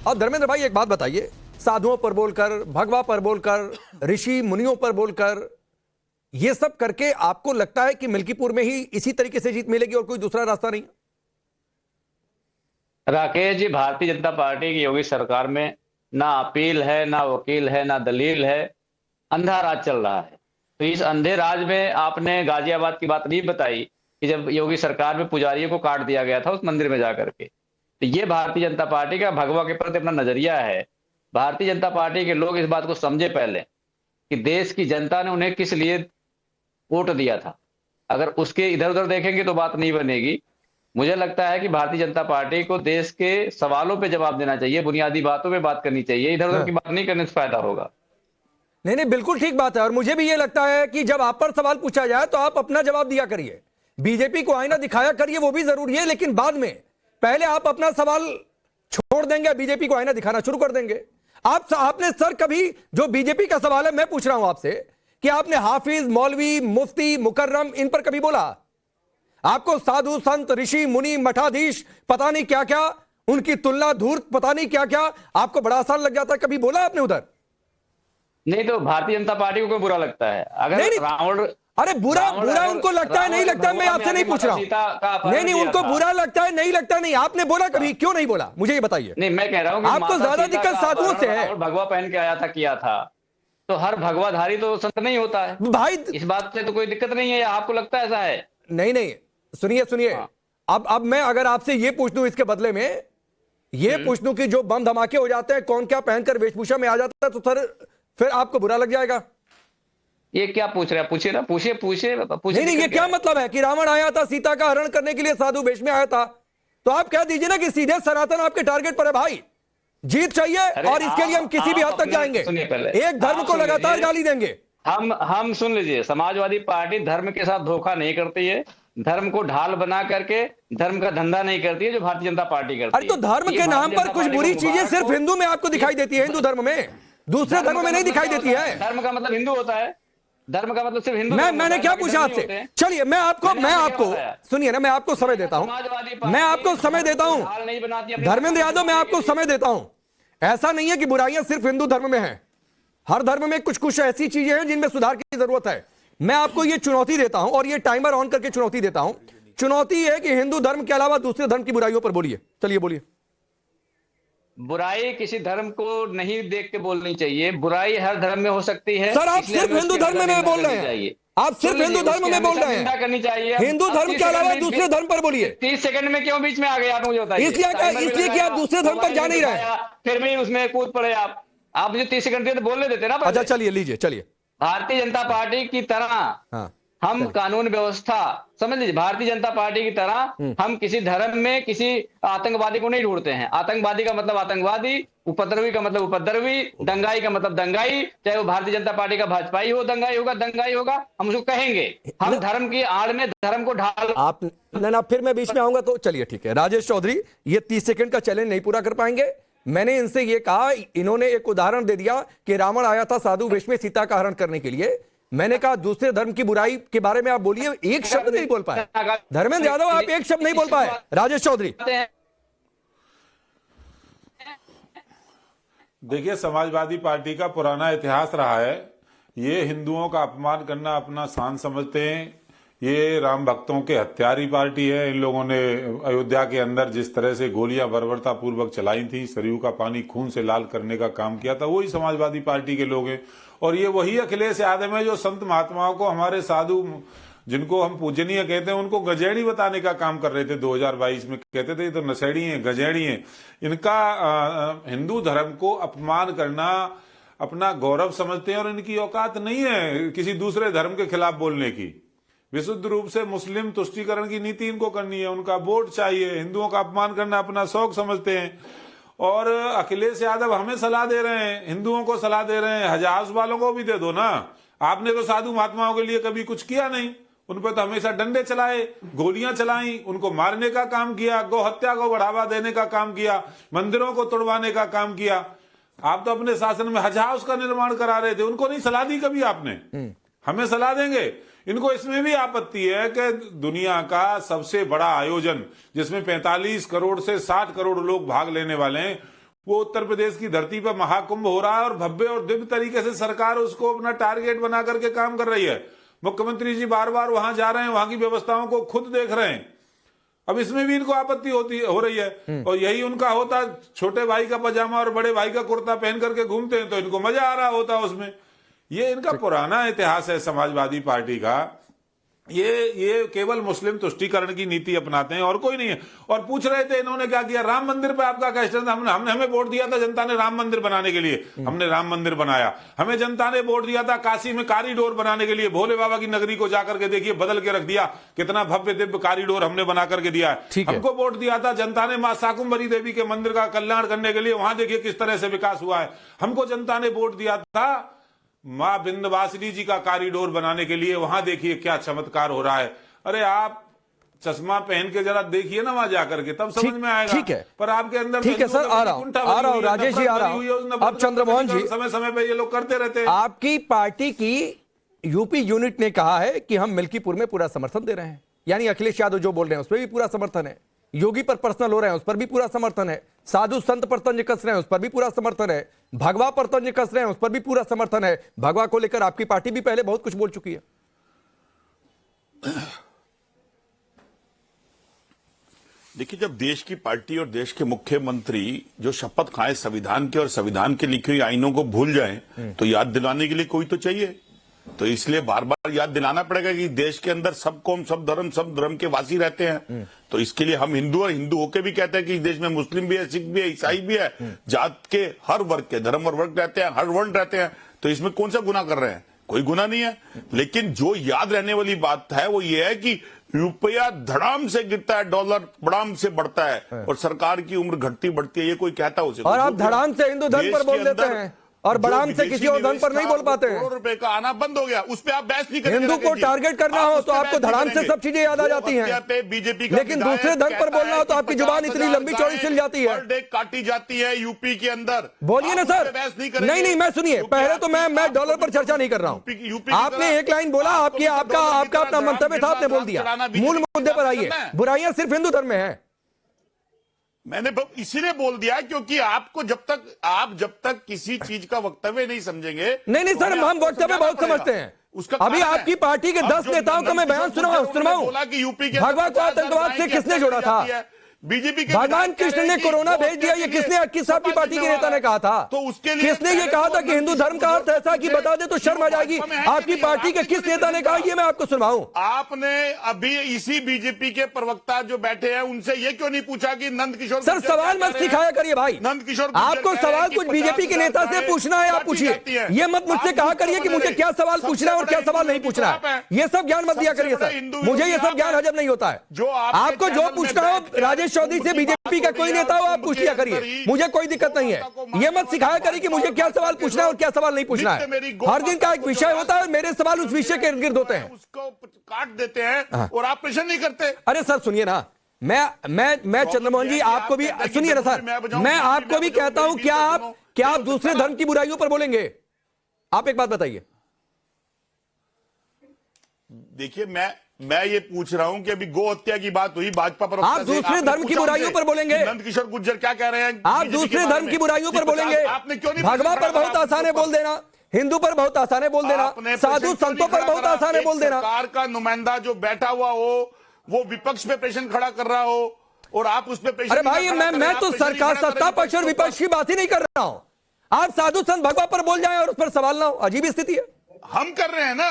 और धर्मेंद्र भाई एक बात बताइए, साधुओं पर बोलकर, भगवा पर बोलकर, ऋषि मुनियों पर बोलकर, ये सब करके आपको लगता है कि मिल्कीपुर में ही इसी तरीके से जीत मिलेगी और कोई दूसरा रास्ता नहीं? राकेश जी, भारतीय जनता पार्टी की योगी सरकार में ना अपील है, ना वकील है, ना दलील है, अंधा राज चल रहा है। तो इस अंधे राज में आपने गाजियाबाद की बात नहीं बताई कि जब योगी सरकार में पुजारियों को काट दिया गया था उस मंदिर में जाकर के। तो ये भारतीय जनता पार्टी का भगवा के प्रति अपना नजरिया है। भारतीय जनता पार्टी के लोग इस बात को समझे पहले कि देश की जनता ने उन्हें किस लिए वोट दिया था। अगर उसके इधर उधर देखेंगे तो बात नहीं बनेगी। मुझे लगता है कि भारतीय जनता पार्टी को देश के सवालों पे जवाब देना चाहिए, बुनियादी बातों पे बात करनी चाहिए, इधर उधर की बात नहीं करने से फायदा होगा। नहीं नहीं, बिल्कुल ठीक बात है। और मुझे भी ये लगता है कि जब आप पर सवाल पूछा जाए तो आप अपना जवाब दिया करिए, बीजेपी को आईना दिखाया करिए, वो भी जरूरी है, लेकिन बाद में पहले आप अपना सवाल छोड़ देंगे, बीजेपी को आईना दिखाना शुरू कर देंगे। आपने सर कभी, जो बीजेपी का सवाल है मैं पूछ रहा हूं आपसे, कि आपने हाफिज, मौलवी, मुफ्ती, मुकर्रम इन पर कभी बोला? आपको साधु, संत, ऋषि, मुनि, मठाधीश, पता नहीं क्या क्या, उनकी तुलना, धूर्त, पता नहीं क्या क्या, आपको बड़ा आसान लग जाता है, कभी बोला आपने उधर? नहीं तो भारतीय जनता पार्टी को क्यों बुरा लगता है? अगर नहीं, रावण, अरे बुरा उनको लगता है, नहीं लगता, मैं आपसे नहीं पूछ रहा हूं। नहीं नहीं, उनको बुरा लगता है, नहीं लगता नहीं, आपने बोला कभी? क्यों नहीं बोला, मुझे ये बताइए। नहीं, मैं कह रहा हूं कि आपको ज्यादा दिक्कत साधुओं से है। भगवा पहन के आया था, किया था, तो हर भगवाधारी तो संत नहीं होता है भाई। इस बात से तो कोई दिक्कत नहीं है, या आपको लगता है ऐसा है? नहीं नहीं, सुनिए सुनिए, अब मैं अगर आपसे ये पूछ दूं, इसके बदले में ये पूछ दूं कि जो बम धमाके हो जाते हैं, कौन क्या पहनकर वेशभूषा में आ जाता है, तो सर फिर आपको बुरा लग जाएगा? ये क्या पूछ रहे हैं? पूछिए ना, पूछिए पूछिए। नहीं नहीं, ये क्या मतलब है कि रावण आया था, सीता का हरण करने के लिए साधु वेश में आया था, तो आप कह दीजिए ना कि सीधे सनातन आपके टारगेट पर है। भाई जीत चाहिए और इसके लिए हम किसी भी हद तक जाएंगे, एक धर्म को लगातार गाली देंगे। हम सुन लीजिए, समाजवादी पार्टी धर्म के साथ धोखा नहीं करती है, धर्म को ढाल बना करके धर्म का धंधा नहीं करती है, जो भारतीय जनता पार्टी करती है। अरे तो धर्म के नाम पर कुछ बुरी चीजें सिर्फ हिंदू में आपको दिखाई देती है, हिंदू धर्म में, दूसरे धर्म में नहीं दिखाई देती है। धर्म का मतलब हिंदू होता है, धर्म का मतलब सिर्फ हिंदू। मैंने क्या पूछा आपसे? चलिए मैं आपको सुनिए ना, मैं आपको समय देता हूं, मैं आपको समय देता हूं, धर्मेंद्र यादव, मैं आपको समय देता हूं। ऐसा नहीं है कि बुराइयां सिर्फ हिंदू धर्म में हैं, हर धर्म में कुछ कुछ ऐसी चीजें हैं जिनमें सुधार की जरूरत है। मैं आपको ये चुनौती देता हूं, और ये टाइमर ऑन करके चुनौती देता हूं। चुनौती है कि हिंदू धर्म के अलावा दूसरे धर्म की बुराइयों पर बोलिए। चलिए बोलिए। बुराई किसी धर्म को नहीं देख के बोलनी चाहिए, बुराई हर धर्म में हो सकती है। सर आप सिर्फ हिंदू धर्म में बोल रहे हैं, आप सिर्फ हिंदू धर्म में बोल रहे हैं, करनी चाहिए। हिंदू धर्म के अलावा दूसरे धर्म पर बोलिए। 30 सेकंड में क्यों बीच में आ गए आप, मुझे बताइए। इसलिए कि आप दूसरे धर्म पर जा नहीं रहे, फिर भी उसमें कूद पड़े आप मुझे 30 सेकंड दिए तो बोलने देते ना। अच्छा चलिए, लीजिए चलिए। भारतीय जनता पार्टी की तरह हम कानून व्यवस्था, समझ लीजिए, भारतीय जनता पार्टी की तरह हम किसी धर्म में किसी आतंकवादी को नहीं ढूंढते हैं। आतंकवादी का मतलब आतंकवादी, उपद्रवी का मतलब उपद्रवी, दंगाई का मतलब दंगाई, चाहे वो भारतीय जनता पार्टी का भाजपाई हो, दंगाई होगा, हम उसको कहेंगे। हम धर्म की आड़ में धर्म को ढाल आप ना फिर मैं बीच में आऊंगा तो चलिए ठीक है। राजेश चौधरी ये 30 सेकंड का चैलेंज नहीं पूरा कर पाएंगे। मैंने इनसे ये कहा, इन्होंने एक उदाहरण दे दिया कि रावण आया था साधु वेश में सीता का हरण करने के लिए। मैंने कहा दूसरे धर्म की बुराई के बारे में आप बोलिए, एक शब्द नहीं बोल पाए। धर्मेंद्र यादव आप एक शब्द नहीं बोल पाए। राजेश चौधरी देखिए, समाजवादी पार्टी का पुराना इतिहास रहा है, ये हिंदुओं का अपमान करना अपना शान समझते हैं। ये राम भक्तों के हत्यारी पार्टी है। इन लोगों ने अयोध्या के अंदर जिस तरह से गोलियां बर्बरता पूर्वक चलाई थी, सरयू का पानी खून से लाल करने का काम किया था, वही समाजवादी पार्टी के लोग हैं। और ये वही अखिलेश यादव है जो संत महात्माओं को, हमारे साधु जिनको हम पूजनीय कहते हैं, उनको गजेड़ी बताने का काम कर रहे थे। 2022 में कहते थे ये तो नशेड़ी हैं, गजेड़ी हैं। इनका हिंदू धर्म को अपमान करना अपना गौरव समझते हैं, और इनकी औकात नहीं है किसी दूसरे धर्म के खिलाफ बोलने की। विशुद्ध रूप से मुस्लिम तुष्टीकरण की नीति इनको करनी है, उनका वोट चाहिए। हिंदुओं का अपमान करना अपना शौक समझते हैं। और अखिलेश यादव हमें सलाह दे रहे हैं, हिंदुओं को सलाह दे रहे हैं, हजास वालों को भी दे दो ना। आपने तो साधु महात्माओं के लिए कभी कुछ किया नहीं, उन पर तो हमेशा डंडे चलाए, गोलियां चलाई, उनको मारने का काम किया, गौ हत्या को बढ़ावा देने का काम किया, मंदिरों को तोड़वाने का काम किया। आप तो अपने शासन में हज हाउस का निर्माण करा रहे थे, उनको नहीं सलाह दी कभी आपने? हमें सलाह देंगे। इनको इसमें भी आपत्ति है कि दुनिया का सबसे बड़ा आयोजन जिसमें 45 करोड़ से 60 करोड़ लोग भाग लेने वाले हैं, वो उत्तर प्रदेश की धरती पर महाकुंभ हो रहा है और भव्य और दिव्य तरीके से सरकार उसको अपना टारगेट बना करके काम कर रही है। मुख्यमंत्री जी बार बार वहां जा रहे हैं, वहां की व्यवस्थाओं को खुद देख रहे हैं। अब इसमें भी इनको आपत्ति हो रही है। और यही उनका होता, छोटे भाई का पजामा और बड़े भाई का कुर्ता पहन करके घूमते हैं तो इनको मजा आ रहा होता उसमें। ये इनका पुराना इतिहास है समाजवादी पार्टी का। ये केवल मुस्लिम तुष्टीकरण की नीति अपनाते हैं और कोई नहीं है। और पूछ रहे थे इन्होंने क्या किया, राम मंदिर पे आपका क्या स्टैंड? हमने हमें वोट दिया था जनता ने राम मंदिर बनाने के लिए, हमने राम मंदिर बनाया। हमें जनता ने वोट दिया था काशी में कॉरिडोर बनाने के लिए, भोले बाबा की नगरी को जाकर के देखिए बदल के रख दिया, कितना भव्य दिव्य कॉरिडोर हमने बना करके दिया है। हमको वोट दिया था जनता ने मां शाकुंभरी देवी के मंदिर का कल्याण करने के लिए, वहां देखिए किस तरह से विकास हुआ है। हमको जनता ने वोट दिया था मां विंध्यवासिनी जी का कॉरिडोर बनाने के लिए, वहां देखिए क्या चमत्कार हो रहा है। अरे आप चश्मा पहन के जरा देखिए ना वहां जाकर के, तब समझ में आएगा। ठीक है, पर आपके अंदर ठीक है सर, आ रहा हूं राजेश जी, आ रहा हूं। अब चंद्रमोहन जी, समय समय पे ये लोग करते रहते हैं। आपकी पार्टी की यूपी यूनिट ने कहा है कि हम मिल्कीपुर में पूरा समर्थन दे रहे हैं, यानी अखिलेश यादव जो बोल रहे हैं उस पर भी पूरा समर्थन है, योगी पर पर्सनल हो रहे हैं उस पर भी पूरा समर्थन है, साधु संत पर तंज कस रहे हैं उस पर भी पूरा समर्थन है, भगवा पर तंज कस रहे हैं उस पर भी पूरा समर्थन है। भगवा को लेकर आपकी पार्टी भी पहले बहुत कुछ बोल चुकी है। देखिए, जब देश की पार्टी और देश के मुख्यमंत्री जो शपथ खाएं संविधान के और संविधान के लिखी हुई आईनों को भूल जाएं, तो याद दिलाने के लिए कोई तो चाहिए। तो इसलिए बार बार याद दिलाना पड़ेगा कि देश के अंदर सब कौम सब धर्म के वासी रहते हैं। तो इसके लिए हम हिंदू और हिंदू होके भी कहते हैं कि इस देश में मुस्लिम भी है, सिख भी है, ईसाई भी है, जात के हर वर्ग के धर्म और वर्ग रहते हैं, हर वर्ण रहते हैं। तो इसमें कौन सा गुनाह कर रहे हैं? कोई गुनाह नहीं है। लेकिन जो याद रहने वाली बात है वो ये है कि रुपया धड़ाम से गिरता है, डॉलर बड़ाम से बढ़ता है और सरकार की उम्र घटती बढ़ती है। ये कोई कहता है उसे, और आप धड़ाम से हिंदू धर्म पर बोल देते हैं और बड़ाम से किसी और धर्म पर नहीं बोल पाते हैं। करोड़ों रुपए का आना बंद हो गया, उस पर आप बहस नहीं करेंगे। हिंदू को टारगेट करना हो तो आपको धड़ाम से सब चीजें याद आ जाती हैं, बीजेपी लेकिन दूसरे धर्म पर बोलना हो तो आपकी जुबान इतनी लंबी चौड़ी सिल जाती है। पर डे काटी जाती है यूपी के अंदर। बोलिए ना सर। नहीं, मैं सुनिए, पहले तो मैं डॉलर पर चर्चा नहीं कर रहा हूं। आपने एक लाइन बोला, आपका अपना मंतव्य था, आपने बोल दिया। मूल मुद्दे पर आइए। बुराइयां सिर्फ हिंदू धर्म में है। मैंने इसीलिए बोल दिया क्योंकि आपको जब तक किसी चीज का वक्तव्य नहीं समझेंगे। नहीं सर, हम वक्तव्य बहुत समझते हैं। अभी आपकी पार्टी के 10 नेताओं का मैं बयान सुनाऊं। भगवा को आतंकवाद से किसने जोड़ा था? बीजेपी के भगवान कृष्ण ने कोरोना भेज दिया, ये किसने? किस आपकी पार्टी के नेता ने कहा था? तो उसके लिए किसने ये कहा था कि हिंदू धर्म का अर्थ ऐसा कि बता दे तो शर्म आ जाएगी? आपकी पार्टी के किस नेता ने कहा? ये मैं आपको सुनाऊं। आपने अभी इसी बीजेपी के प्रवक्ता जो बैठे हैं उनसे ये क्यों नहीं पूछा कि नंद किशोर? सर सवाल मत सिखाया करिए भाई। नंद किशोर आपको सवाल कुछ बीजेपी के नेता से पूछना है, आप पूछिए। ये मत मुझसे कहा करिए कि मुझे क्या सवाल पूछना है और क्या सवाल नहीं पूछना है। ये सब ज्ञान मत दिया करिए सर, मुझे ये सब ज्ञान हजम नहीं होता है। आपको जो पूछना हो राजेश चौधरी से, बीजेपी का कोई नेता हो, आप पूछ लिया करिए, मुझे कोई दिक्कत नहीं है। ये मत सिखाया करिए कि मुझे क्या सवाल पूछना है और क्या सवाल नहीं पूछना है। हर दिन का एक विषय होता है और मेरे सवाल उस विषय के इर्द गिर्द होते हैं। उसको काट देते हैं और आप प्रश्न नहीं करते। अरे सर सुनिए ना, मैं चंद्रमोहन जी आपको भी सुनिए ना सर, मैं आपको भी कहता हूं, क्या आप दूसरे धर्म की बुराइयों पर बोलेंगे? आप एक बात बताइए। देखिए, मैं ये पूछ रहा हूं कि अभी गो हत्या की बात हुई, भाजपा पर आप दूसरे धर्म की बुराइयों पर बोलेंगे? नंद किशोर गुर्जर क्या कह रहे हैं? आप दूसरे धर्म की बुराइयों पर बोलेंगे? आपने क्यों नहीं? भगवा पर बहुत आसान है बोल देना, हिंदू पर बहुत आसान है बोल देना, साधु संतों पर बहुत आसान है बोल देना। सरकार का नुमाइंदा जो बैठा हुआ हो वो विपक्ष पे प्रश्न खड़ा कर रहा हो और आप उस पे प्रश्न। अरे भाई, मैं तो सरकार, सत्ता पक्ष और विपक्ष की बात ही नहीं कर रहा हूं। आप साधु संत भगवा पर बोल जाएं और उस पर सवाल ना हो, अजीब स्थिति है। हम कर रहे हैं ना।